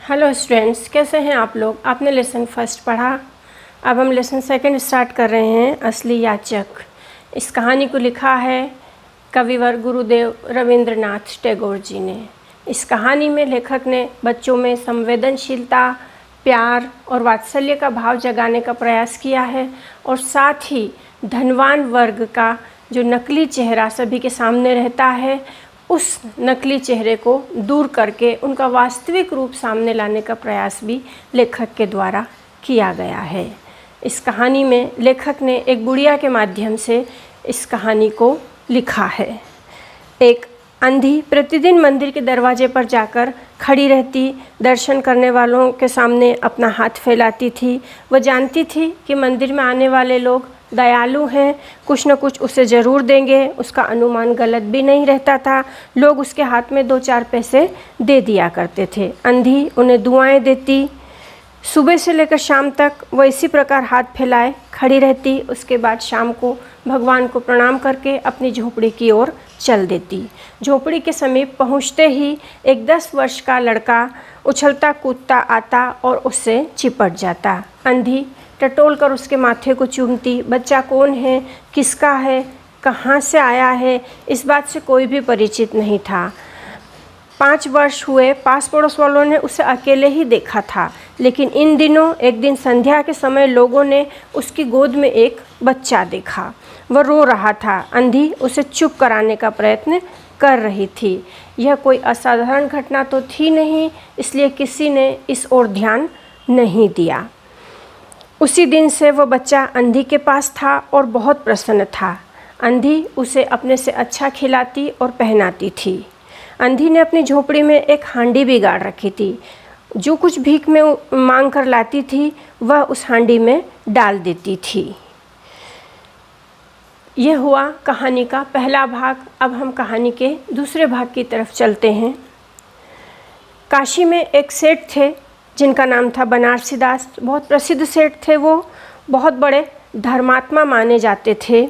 Hello students, कैसे हैं आप लोग। आपने लेसन फर्स्ट पढ़ा, अब हम लेसन सेकंड स्टार्ट कर रहे हैं, असली याचक। इस कहानी को लिखा है कविवर गुरुदेव रविंद्रनाथ टैगोर जी ने। इस कहानी में लेखक ने बच्चों में संवेदनशीलता, प्यार और वात्सल्य का भाव जगाने का प्रयास किया है और साथ ही धनवान वर्ग का जो नकली चेहरा सभी के सामने रहता है, उस नकली चेहरे को दूर करके उनका वास्तविक रूप सामने लाने का प्रयास भी लेखक के द्वारा किया गया है। इस कहानी में लेखक ने एक गुड़िया के माध्यम से इस कहानी को लिखा है। एक अंधी प्रतिदिन मंदिर के दरवाजे पर जाकर खड़ी रहती, दर्शन करने वालों के सामने अपना हाथ फैलाती थी। वह जानती थी कि मंदिर में आने वाले लोग दयालु हैं, कुछ न कुछ उसे ज़रूर देंगे। उसका अनुमान गलत भी नहीं रहता था। लोग उसके हाथ में 2-4 पैसे दे दिया करते थे। अंधी उन्हें दुआएं देती। सुबह से लेकर शाम तक वह इसी प्रकार हाथ फैलाए खड़ी रहती। उसके बाद शाम को भगवान को प्रणाम करके अपनी झोपड़ी की ओर चल देती। झोपड़ी के समीप पहुंचते ही एक 10 वर्ष का लड़का उछलता कूदता आता और उससे चिपट जाता। अंधी टटोल कर उसके माथे को चूमती। बच्चा कौन है, किसका है, कहाँ से आया है, इस बात से कोई भी परिचित नहीं था। 5 वर्ष हुए, पास पड़ोस वालों ने उसे अकेले ही देखा था, लेकिन इन दिनों एक दिन संध्या के समय लोगों ने उसकी गोद में एक बच्चा देखा। वह रो रहा था। अंधी उसे चुप कराने का प्रयत्न कर रही थी। यह कोई असाधारण घटना तो थी नहीं, इसलिए किसी ने इस ओर ध्यान नहीं दिया। उसी दिन से वह बच्चा अंधी के पास था और बहुत प्रसन्न था। अंधी उसे अपने से अच्छा खिलाती और पहनाती थी। अंधी ने अपनी झोपड़ी में एक हांडी भी गाड़ रखी थी। जो कुछ भीख में मांग कर लाती थी वह उस हांडी में डाल देती थी। यह हुआ कहानी का पहला भाग। अब हम कहानी के दूसरे भाग की तरफ चलते हैं। काशी में एक सेठ थे जिनका नाम था बनारसी दास। बहुत प्रसिद्ध सेठ थे। वो बहुत बड़े धर्मात्मा माने जाते थे।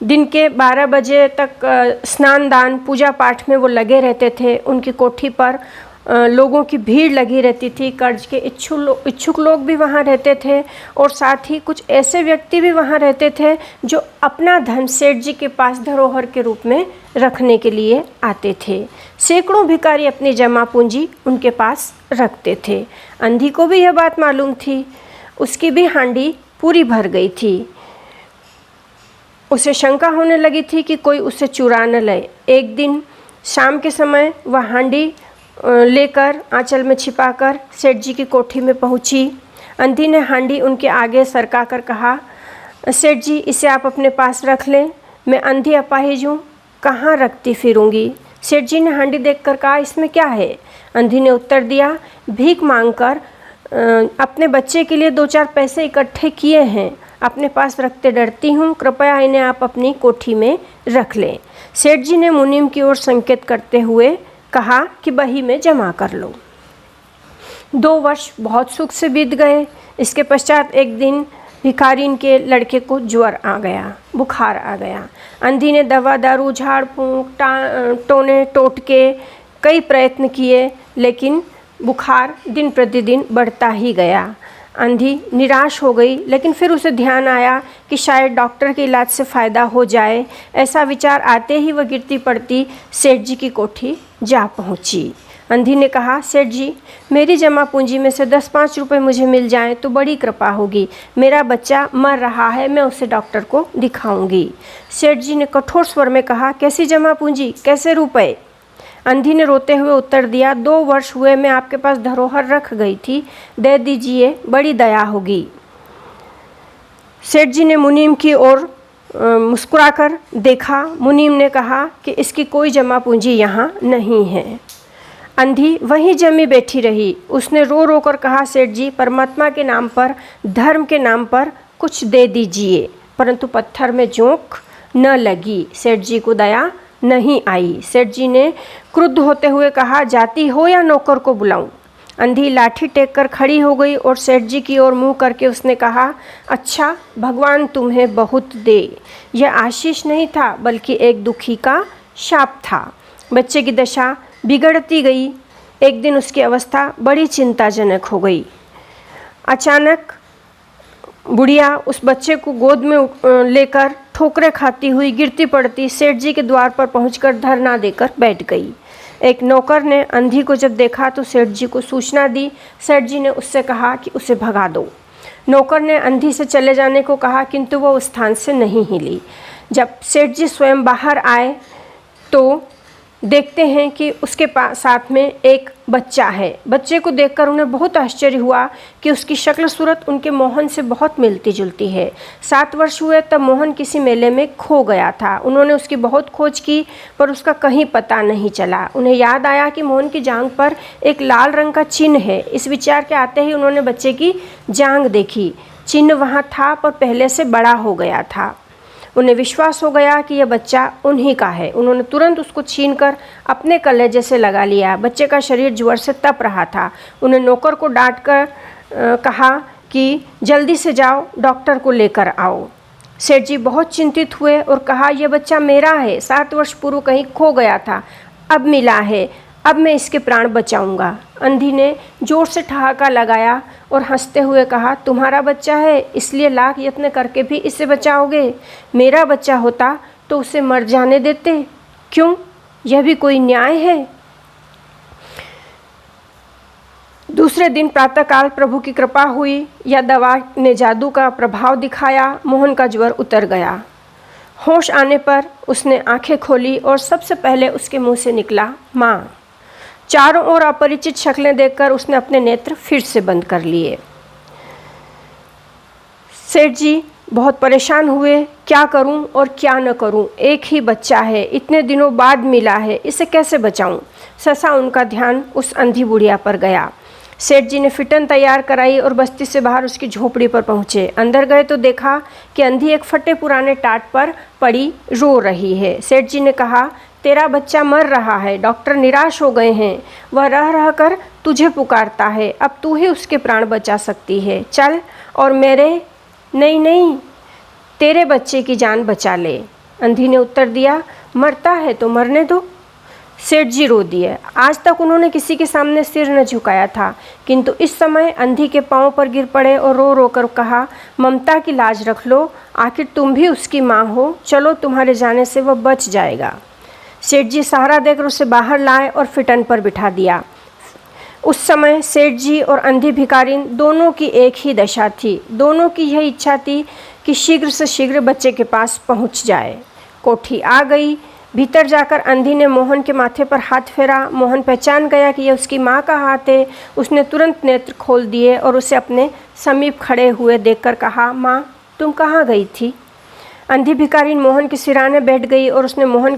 दिन के 12 बजे तक स्नान दान पूजा पाठ में वो लगे रहते थे। उनकी कोठी पर लोगों की भीड़ लगी रहती थी। कर्ज के इच्छुक लोग भी वहाँ रहते थे और साथ ही कुछ ऐसे व्यक्ति भी वहाँ रहते थे जो अपना धन सेठ जी के पास धरोहर के रूप में रखने के लिए आते थे। सैकड़ों भिखारी अपनी जमा पूंजी उनके पास रखते थे। अंधी को भी यह बात मालूम थी। उसकी भी हांडी पूरी भर गई थी। उसे शंका होने लगी थी कि कोई उसे चुरा न ले। एक दिन शाम के समय वह हांडी लेकर आंचल में छिपाकर सेठ जी की कोठी में पहुंची। अंधी ने हांडी उनके आगे सरका कर कहा, सेठ जी, इसे आप अपने पास रख लें। मैं अंधी अपाहिज हूँ, कहाँ रखती फिरूँगी। सेठ जी ने हांडी देखकर कहा, इसमें क्या है। अंधी ने उत्तर दिया, भीख मांगकर अपने बच्चे के लिए 2-4 पैसे इकट्ठे किए हैं, अपने पास रखते डरती हूँ, कृपया इन्हें आप अपनी कोठी में रख लें। सेठ जी ने मुनीम की ओर संकेत करते हुए कहा कि बही में जमा कर लो। 2 वर्ष बहुत सुख से बीत गए। इसके पश्चात एक दिन भिखारीन के लड़के को ज्वर आ गया, बुखार आ गया। अंधी ने दवा दारू, झाड़ फूंक, टोने टोटके कई प्रयत्न किए, लेकिन बुखार दिन प्रतिदिन बढ़ता ही गया। अंधी निराश हो गई, लेकिन फिर उसे ध्यान आया कि शायद डॉक्टर के इलाज से फ़ायदा हो जाए। ऐसा विचार आते ही वह गिरती पड़ती सेठ जी की कोठी जा पहुंची। अंधी ने कहा, सेठ जी, मेरी जमा पूंजी में से 10-5 रुपये मुझे मिल जाएं तो बड़ी कृपा होगी। मेरा बच्चा मर रहा है, मैं उसे डॉक्टर को दिखाऊंगी। सेठ जी ने कठोर स्वर में कहा, कैसी जमा पूंजी, कैसे रुपए। अंधी ने रोते हुए उत्तर दिया, 2 वर्ष हुए मैं आपके पास धरोहर रख गई थी, दे दीजिए, बड़ी दया होगी। सेठ जी ने मुनीम की ओर मुस्कुराकर देखा। मुनीम ने कहा कि इसकी कोई जमा पूंजी यहाँ नहीं है। अंधी वहीं जमी बैठी रही। उसने रो रो कर कहा, सेठ जी, परमात्मा के नाम पर, धर्म के नाम पर कुछ दे दीजिए। परंतु पत्थर में जोंक न लगी। सेठ जी को दया नहीं आई। सेठ जी ने क्रुद्ध होते हुए कहा, जाती हो या नौकर को बुलाऊं। अंधी लाठी टेक कर खड़ी हो गई और सेठ जी की ओर मुंह करके उसने कहा, अच्छा, भगवान तुम्हें बहुत दे। यह आशीष नहीं था, बल्कि एक दुखी का शाप था। बच्चे की दशा बिगड़ती गई। एक दिन उसकी अवस्था बड़ी चिंताजनक हो गई। अचानक बुढ़िया उस बच्चे को गोद में लेकर ठोकरें खाती हुई गिरती पड़ती सेठ जी के द्वार पर पहुंचकर धरना देकर बैठ गई। एक नौकर ने अंधी को जब देखा तो सेठ जी को सूचना दी। सेठ जी ने उससे कहा कि उसे भगा दो। नौकर ने अंधी से चले जाने को कहा, किंतु वह उस स्थान से नहीं हिली। जब सेठ जी स्वयं बाहर आए तो देखते हैं कि उसके साथ में एक बच्चा है। बच्चे को देखकर उन्हें बहुत आश्चर्य हुआ कि उसकी शक्ल सूरत उनके मोहन से बहुत मिलती जुलती है। 7 वर्ष हुए तब मोहन किसी मेले में खो गया था। उन्होंने उसकी बहुत खोज की पर उसका कहीं पता नहीं चला। उन्हें याद आया कि मोहन की जांघ पर एक लाल रंग का चिन्ह है। इस विचार के आते ही उन्होंने बच्चे की जांघ देखी। चिन्ह वहाँ था पर पहले से बड़ा हो गया था। उन्हें विश्वास हो गया कि यह बच्चा उन्हीं का है। उन्होंने तुरंत उसको छीनकर अपने कलेजे से लगा लिया। बच्चे का शरीर ज्वर से तप रहा था। उन्हें नौकर को डांट कर कहा कि जल्दी से जाओ, डॉक्टर को लेकर आओ। सेठ जी बहुत चिंतित हुए और कहा, यह बच्चा मेरा है। 7 वर्ष पूर्व कहीं खो गया था, अब मिला है, अब मैं इसके प्राण बचाऊंगा। अंधी ने जोर से ठहाका लगाया और हंसते हुए कहा, तुम्हारा बच्चा है इसलिए लाख यत्न करके भी इसे बचाओगे? मेरा बच्चा होता तो उसे मर जाने देते। क्यों, यह भी कोई न्याय है? दूसरे दिन प्रातःकाल प्रभु की कृपा हुई या दवा ने जादू का प्रभाव दिखाया। मोहन का ज्वर उतर गया। होश आने पर उसने आंखें खोली और सबसे पहले उसके मुंह से निकला, माँ। चारों ओर अपरिचित शक्लें देखकर उसने अपने नेत्र फिर से बंद कर लिए। सेठ जी बहुत परेशान हुए, क्या करूं और क्या न करूं? एक ही बच्चा है, इतने दिनों बाद मिला है, इसे कैसे बचाऊं? सहसा उनका ध्यान उस अंधी बुढ़िया पर गया। सेठ जी ने फिटन तैयार कराई और बस्ती से बाहर उसकी झोपड़ी पर पहुँचे। अंदर गए तो देखा कि अंधी एक फटे पुराने टाट पर पड़ी रो रही है। सेठ जी ने कहा, तेरा बच्चा मर रहा है, डॉक्टर निराश हो गए हैं, वह रह रह कर तुझे पुकारता है, अब तू ही उसके प्राण बचा सकती है, चल और मेरे नहीं तेरे बच्चे की जान बचा ले। अंधी ने उत्तर दिया, मरता है तो मरने दो। सेठ जी रो दिए। आज तक उन्होंने किसी के सामने सिर न झुकाया था, किंतु इस समय अंधी के पांव पर गिर पड़े और रो रो कर कहा, ममता की लाज रख लो, आखिर तुम भी उसकी माँ हो, चलो तुम्हारे जाने से वह बच जाएगा। सेठ जी सहारा देकर उसे बाहर लाए और फिटन पर बिठा दिया। उस समय सेठ जी और अंधी भिखारिन दोनों की एक ही दशा थी। दोनों की यही इच्छा थी कि शीघ्र से शीघ्र बच्चे के पास पहुंच जाए। कोठी आ गई। भीतर जाकर अंधी ने मोहन के माथे पर हाथ फेरा। मोहन पहचान गया कि यह उसकी माँ का हाथ है। उसने तुरंत नेत्र खोल दिए और उसे अपने समीप खड़े हुए देखकर कहा, माँ तुम कहाँ गई थी? अंधी भिखारिन मोहन के सिराने बैठ गई और उसने मोहन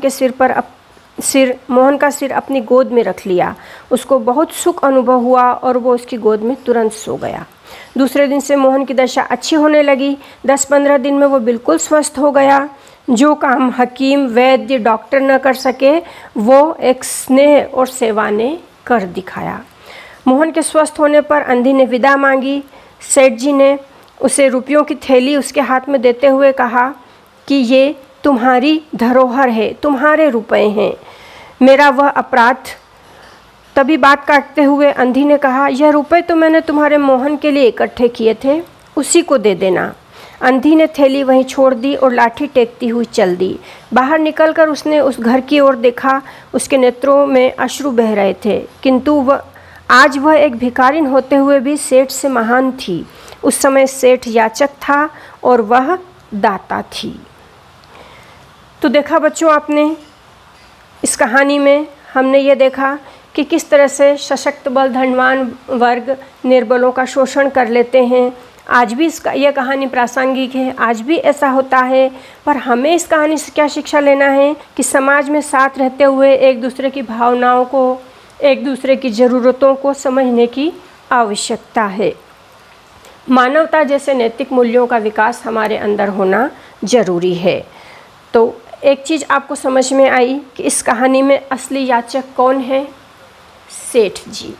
का सिर अपनी गोद में रख लिया। उसको बहुत सुख अनुभव हुआ और वो उसकी गोद में तुरंत सो गया। दूसरे दिन से मोहन की दशा अच्छी होने लगी। 10-15 दिन में वो बिल्कुल स्वस्थ हो गया। जो काम हकीम, वैद्य, डॉक्टर न कर सके वो एक स्नेह और सेवा ने कर दिखाया। मोहन के स्वस्थ होने पर अंधी ने विदा मांगी। सेठ जी ने उसे रुपयों की थैली उसके हाथ में देते हुए कहा कि ये तुम्हारी धरोहर है, तुम्हारे रुपए हैं, मेरा वह अपराध। तभी बात काटते हुए अंधी ने कहा, यह रुपए तो मैंने तुम्हारे मोहन के लिए इकट्ठे किए थे, उसी को दे देना। अंधी ने थैली वहीं छोड़ दी और लाठी टेकती हुई चल दी। बाहर निकलकर उसने उस घर की ओर देखा। उसके नेत्रों में अश्रु बह रहे थे, किंतु आज वह एक भिखारिन होते हुए भी सेठ से महान थी। उस समय सेठ याचक था और वह दाता थी। तो देखा बच्चों, आपने इस कहानी में हमने ये देखा कि किस तरह से सशक्त बल धनवान वर्ग निर्बलों का शोषण कर लेते हैं। आज भी यह कहानी प्रासंगिक है, आज भी ऐसा होता है। पर हमें इस कहानी से क्या शिक्षा लेना है कि समाज में साथ रहते हुए एक दूसरे की भावनाओं को, एक दूसरे की ज़रूरतों को समझने की आवश्यकता है। मानवता जैसे नैतिक मूल्यों का विकास हमारे अंदर होना ज़रूरी है। तो एक चीज़ आपको समझ में आई कि इस कहानी में असली याचक कौन है? सेठ जी।